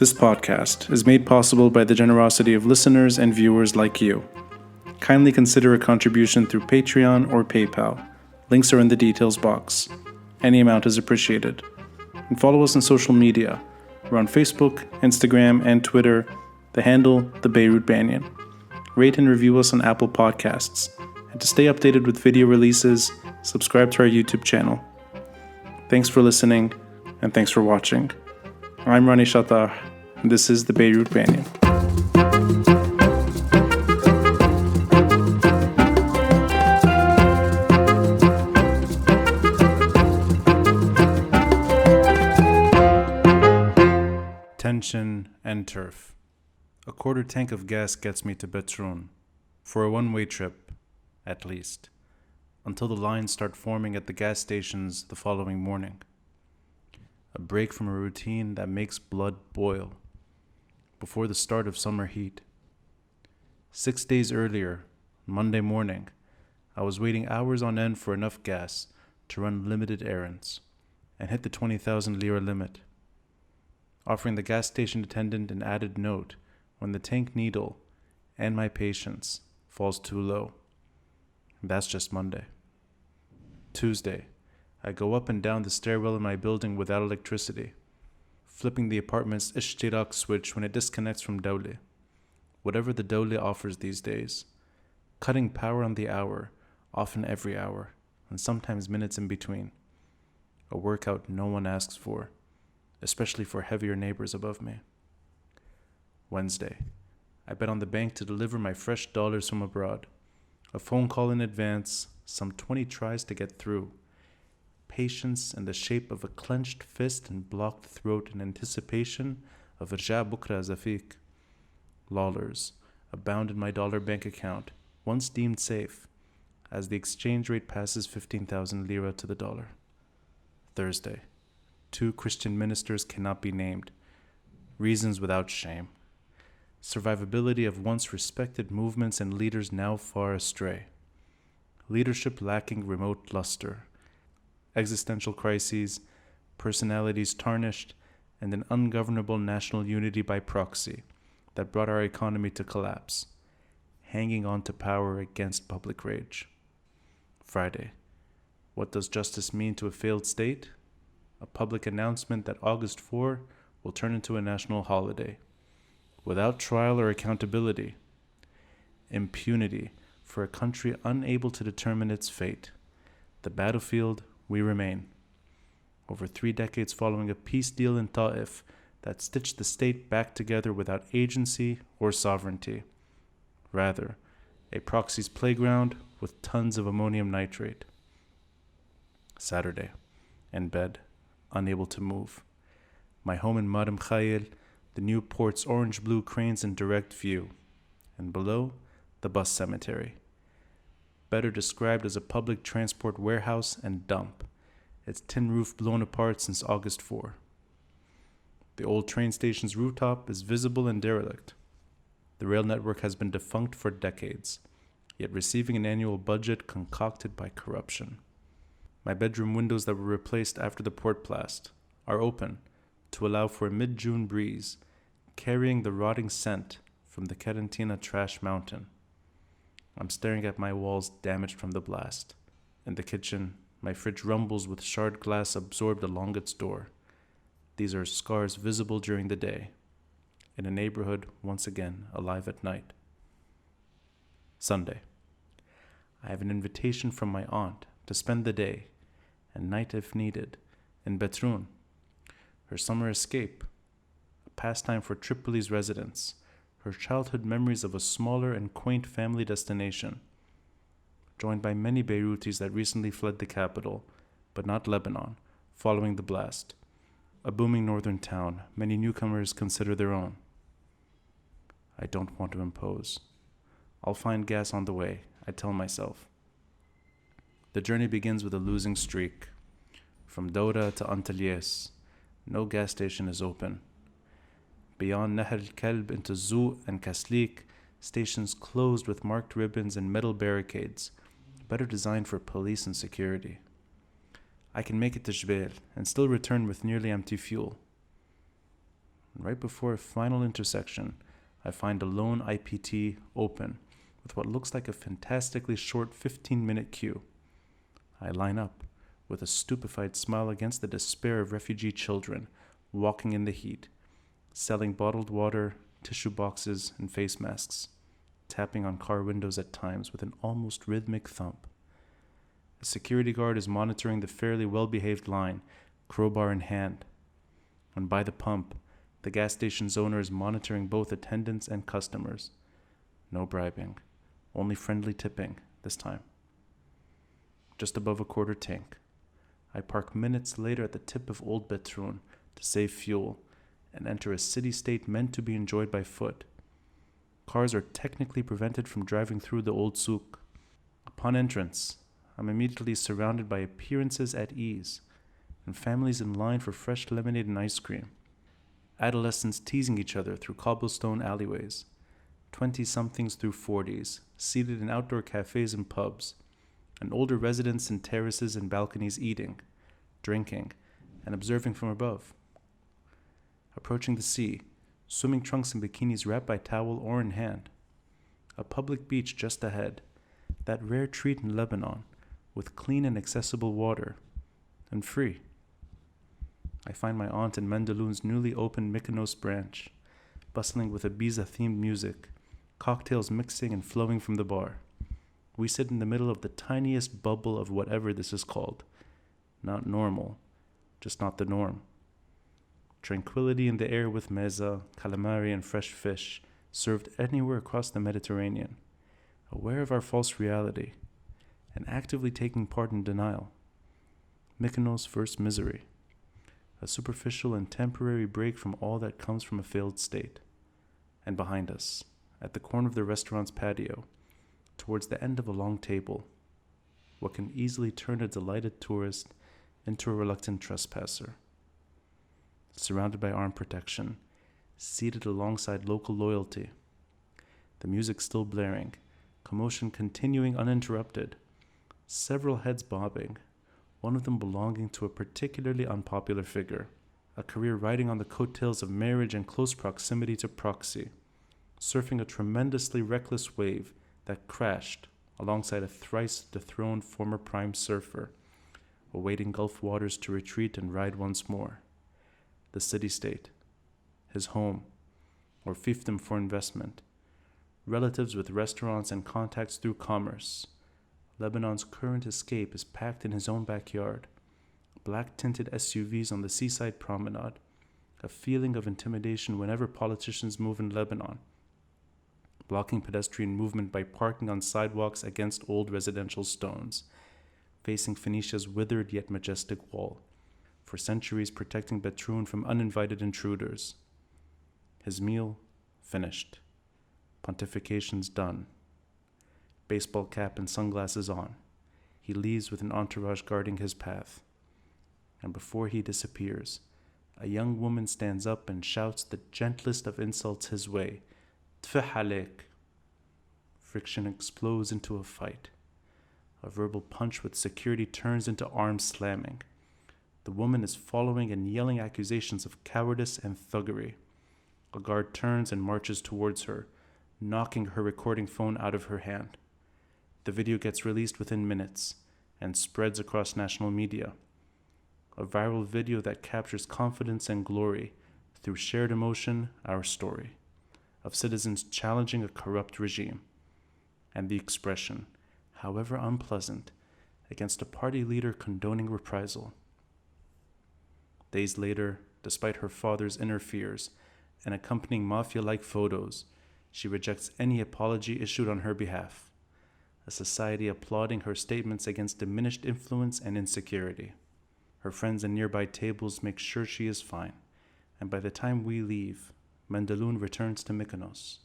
This podcast is made possible by the generosity of listeners and viewers like you. Kindly consider a contribution through Patreon or PayPal. Links are in the details box. Any amount is appreciated. And follow us on social media. We're on Facebook, Instagram, and Twitter. The handle, the Beirut Banyan. Rate and review us on Apple Podcasts. And to stay updated with video releases, subscribe to our YouTube channel. Thanks for listening, and thanks for watching. I'm Rani Shatar, and this is the Beirut Banyan. Tension and turf. A quarter tank of gas gets me to Beirut, for a one-way trip, at least, until the lines start forming at the gas stations the following morning. A break from a routine that makes blood boil before the start of summer heat. 6 days earlier, Monday morning, I was waiting hours on end for enough gas to run limited errands and hit the 20,000 lira limit, offering the gas station attendant an added note when the tank needle and my patience falls too low. That's just Monday. Tuesday, I go up and down the stairwell in my building without electricity, flipping the apartment's ishtirak switch when it disconnects from Dawle, whatever the Dawle offers these days, cutting power on the hour, often every hour, and sometimes minutes in between. A workout no one asks for, especially for heavier neighbors above me. Wednesday, I bet on the bank to deliver my fresh dollars from abroad. A phone call in advance, some 20 tries to get through. Patience in the shape of a clenched fist and blocked throat in anticipation of Rja Bukra Zafik. Lawlers abound in my dollar bank account, once deemed safe, as the exchange rate passes 15,000 lira to the dollar. Thursday, 2 Christian ministers cannot be named. Reasons without shame. Survivability of once respected movements and leaders now far astray. Leadership lacking remote luster. Existential crises, personalities tarnished, and an ungovernable national unity by proxy that brought our economy to collapse, hanging on to power against public rage. Friday, what does justice mean to a failed state? A public announcement that August 4 will turn into a national holiday, without trial or accountability. Impunity for a country unable to determine its fate. The battlefield we remain. Over 3 decades following a peace deal in Ta'if that stitched the state back together without agency or sovereignty. Rather, a proxy's playground with tons of ammonium nitrate. Saturday, in bed, unable to move. My home in Mar Mkhail, the new port's orange-blue cranes in direct view, and below, the bus cemetery. Better described as a public transport warehouse and dump, its tin roof blown apart since August 4. The old train station's rooftop is visible and derelict. The rail network has been defunct for decades, yet receiving an annual budget concocted by corruption. My bedroom windows that were replaced after the port blast are open to allow for a mid-June breeze, carrying the rotting scent from the Karantina trash mountain. I'm staring at my walls damaged from the blast. In the kitchen, my fridge rumbles with shard glass absorbed along its door. These are scars visible during the day. In a neighborhood, once again, alive at night. Sunday. I have an invitation from my aunt to spend the day, and night if needed, in Beirut. Her summer escape, a pastime for Tripoli's residents, her childhood memories of a smaller and quaint family destination, joined by many Beirutis that recently fled the capital, but not Lebanon, following the blast. A booming northern town many newcomers consider their own. I don't want to impose. I'll find gas on the way, I tell myself. The journey begins with a losing streak. From Dora to Antelies, no gas station is open. Beyond Nahr al-Kalb into Zoo and Kaslik, stations closed with marked ribbons and metal barricades, better designed for police and security. I can make it to Jbeil and still return with nearly empty fuel. And right before a final intersection, I find a lone IPT open with what looks like a fantastically short 15-minute queue. I line up with a stupefied smile against the despair of refugee children walking in the heat, selling bottled water, tissue boxes, and face masks, tapping on car windows at times with an almost rhythmic thump. A security guard is monitoring the fairly well-behaved line, crowbar in hand. And by the pump, the gas station's owner is monitoring both attendants and customers. No bribing, only friendly tipping this time. Just above a quarter tank, I park minutes later at the tip of Old Beirut to save fuel and enter a city-state meant to be enjoyed by foot. Cars are technically prevented from driving through the old souk. Upon entrance, I'm immediately surrounded by appearances at ease and families in line for fresh lemonade and ice cream. Adolescents teasing each other through cobblestone alleyways. 20-somethings through 40s, seated in outdoor cafes and pubs, and older residents in terraces and balconies eating, drinking, and observing from above. Approaching the sea, swimming trunks and bikinis wrapped by towel or in hand. A public beach just ahead, that rare treat in Lebanon, with clean and accessible water, and free. I find my aunt in Mendaloon's newly opened Mykonos branch, bustling with Ibiza-themed music, cocktails mixing and flowing from the bar. We sit in the middle of the tiniest bubble of whatever this is called. Not normal, just not the norm. Tranquility in the air with meza, calamari, and fresh fish, served anywhere across the Mediterranean. Aware of our false reality, and actively taking part in denial. Mykonos' first misery. A superficial and temporary break from all that comes from a failed state. And behind us, at the corner of the restaurant's patio, towards the end of a long table, what can easily turn a delighted tourist into a reluctant trespasser. Surrounded by armed protection, seated alongside local loyalty, the music still blaring, commotion continuing uninterrupted, several heads bobbing, one of them belonging to a particularly unpopular figure, a career riding on the coattails of marriage and close proximity to proxy, surfing a tremendously reckless wave that crashed alongside a thrice dethroned former prime surfer, awaiting Gulf waters to retreat and ride once more. The city-state, his home, or fiefdom for investment, relatives with restaurants and contacts through commerce. Lebanon's current escape is packed in his own backyard. Black-tinted SUVs on the seaside promenade, a feeling of intimidation whenever politicians move in Lebanon, blocking pedestrian movement by parking on sidewalks against old residential stones, facing Phoenicia's withered yet majestic wall, for centuries protecting Beirut from uninvited intruders. His meal finished. Pontifications done. Baseball cap and sunglasses on. He leaves with an entourage guarding his path. And before he disappears, a young woman stands up and shouts the gentlest of insults his way. Tfih alek. Friction explodes into a fight. A verbal punch with security turns into arm slamming. The woman is following and yelling accusations of cowardice and thuggery. A guard turns and marches towards her, knocking her recording phone out of her hand. The video gets released within minutes and spreads across national media. A viral video that captures confidence and glory through shared emotion, our story, of citizens challenging a corrupt regime, and the expression, however unpleasant, against a party leader condoning reprisal. Days later, despite her father's inner fears and accompanying mafia-like photos, she rejects any apology issued on her behalf, a society applauding her statements against diminished influence and insecurity. Her friends and nearby tables make sure she is fine, and by the time we leave, Mendaloon returns to Mykonos,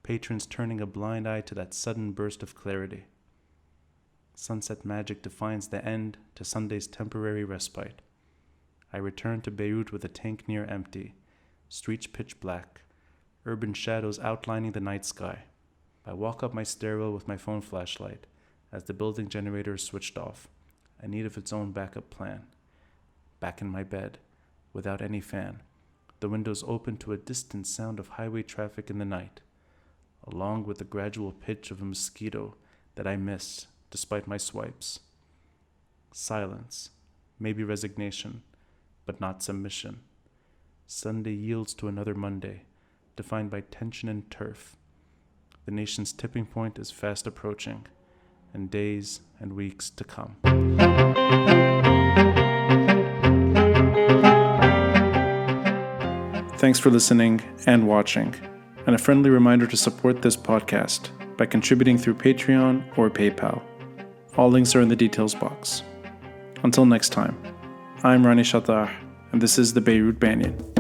patrons turning a blind eye to that sudden burst of clarity. Sunset magic defines the end to Sunday's temporary respite. I return to Beirut with the tank near empty, streets pitch black, urban shadows outlining the night sky. I walk up my stairwell with my phone flashlight as the building generator is switched off, in need of its own backup plan. Back in my bed, without any fan, the windows open to a distant sound of highway traffic in the night, along with the gradual pitch of a mosquito that I miss despite my swipes. Silence, maybe resignation, but not submission. Sunday yields to another Monday, defined by tension and turf. The nation's tipping point is fast approaching, and days and weeks to come. Thanks for listening and watching, and a friendly reminder to support this podcast by contributing through Patreon or PayPal. All links are in the details box. Until next time, I'm Rani Shatar, and this is the Beirut Banyan.